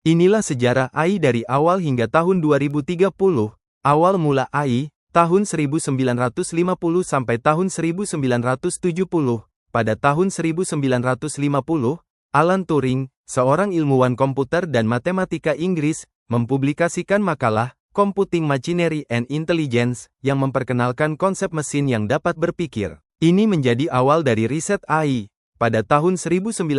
Inilah sejarah AI dari awal hingga tahun 2030. Awal mula AI, tahun 1950 sampai tahun 1970. Pada tahun 1950, Alan Turing, seorang ilmuwan komputer dan matematika Inggris, mempublikasikan makalah Computing Machinery and Intelligence yang memperkenalkan konsep mesin yang dapat berpikir. Ini menjadi awal dari riset AI. Pada tahun 1956,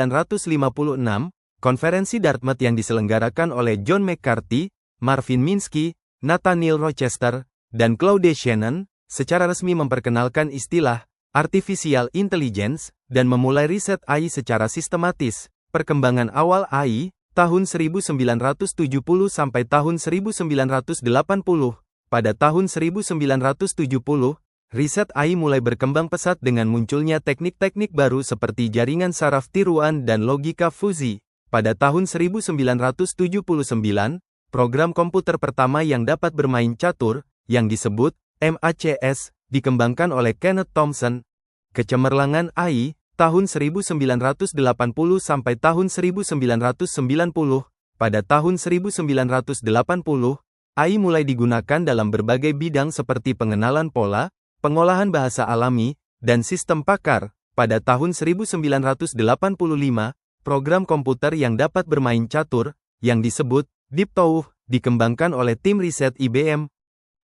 konferensi Dartmouth yang diselenggarakan oleh John McCarthy, Marvin Minsky, Nathaniel Rochester, dan Claude Shannon, secara resmi memperkenalkan istilah Artificial Intelligence, dan memulai riset AI secara sistematis. Perkembangan awal AI, tahun 1970 sampai tahun 1980. Pada tahun 1970, riset AI mulai berkembang pesat dengan munculnya teknik-teknik baru seperti jaringan saraf tiruan dan logika fusi. Pada tahun 1979, program komputer pertama yang dapat bermain catur, yang disebut MACS, dikembangkan oleh Kenneth Thompson. Kecemerlangan AI, tahun 1980 sampai tahun 1990. Pada tahun 1980, AI mulai digunakan dalam berbagai bidang seperti pengenalan pola, pengolahan bahasa alami, dan sistem pakar. Pada tahun 1985, program komputer yang dapat bermain catur, yang disebut Deep Tauh, dikembangkan oleh tim riset IBM.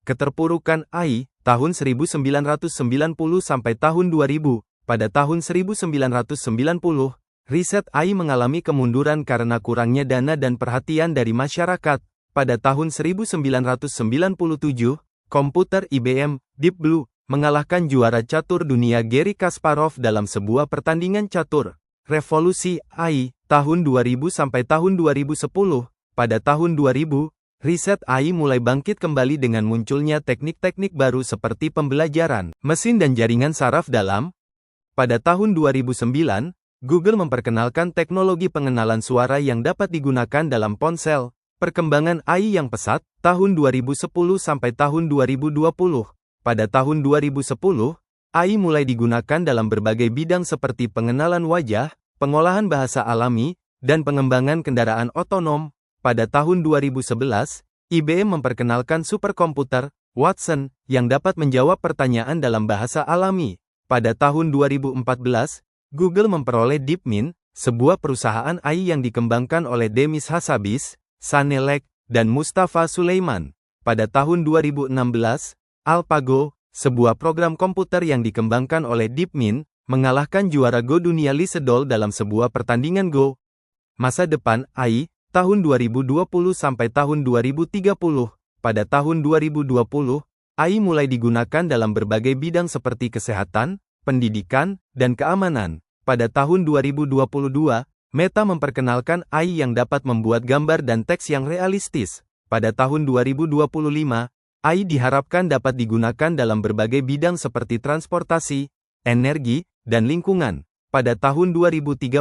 Keterpurukan AI, tahun 1990 sampai tahun 2000. Pada tahun 1990, riset AI mengalami kemunduran karena kurangnya dana dan perhatian dari masyarakat. Pada tahun 1997, komputer IBM, Deep Blue, mengalahkan juara catur dunia Garry Kasparov dalam sebuah pertandingan catur. Revolusi AI, tahun 2000 sampai tahun 2010. Pada tahun 2000, riset AI mulai bangkit kembali dengan munculnya teknik-teknik baru seperti pembelajaran mesin dan jaringan saraf dalam. Pada tahun 2009, Google memperkenalkan teknologi pengenalan suara yang dapat digunakan dalam ponsel. Perkembangan AI yang pesat, tahun 2010 sampai tahun 2020. Pada tahun 2010, AI mulai digunakan dalam berbagai bidang seperti pengenalan wajah, pengolahan bahasa alami, dan pengembangan kendaraan otonom. Pada tahun 2011, IBM memperkenalkan superkomputer, Watson, yang dapat menjawab pertanyaan dalam bahasa alami. Pada tahun 2014, Google memperoleh DeepMind, sebuah perusahaan AI yang dikembangkan oleh Demis Hassabis, Sanelek, dan Mustafa Sulaiman. Pada tahun 2016, AlphaGo, sebuah program komputer yang dikembangkan oleh DeepMind, mengalahkan juara Go dunia Lee Sedol dalam sebuah pertandingan Go. Masa depan AI, tahun 2020 sampai tahun 2030. Pada tahun 2020, AI mulai digunakan dalam berbagai bidang seperti kesehatan, pendidikan, dan keamanan. Pada tahun 2022, Meta memperkenalkan AI yang dapat membuat gambar dan teks yang realistis. Pada tahun 2025, AI diharapkan dapat digunakan dalam berbagai bidang seperti transportasi, energi, dan lingkungan. Pada tahun 2030,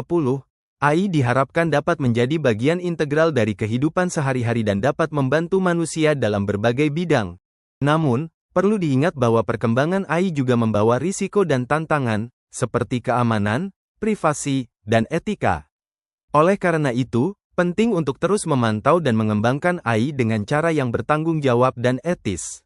AI diharapkan dapat menjadi bagian integral dari kehidupan sehari-hari dan dapat membantu manusia dalam berbagai bidang. Namun, perlu diingat bahwa perkembangan AI juga membawa risiko dan tantangan, seperti keamanan, privasi, dan etika. Oleh karena itu, penting untuk terus memantau dan mengembangkan AI dengan cara yang bertanggung jawab dan etis.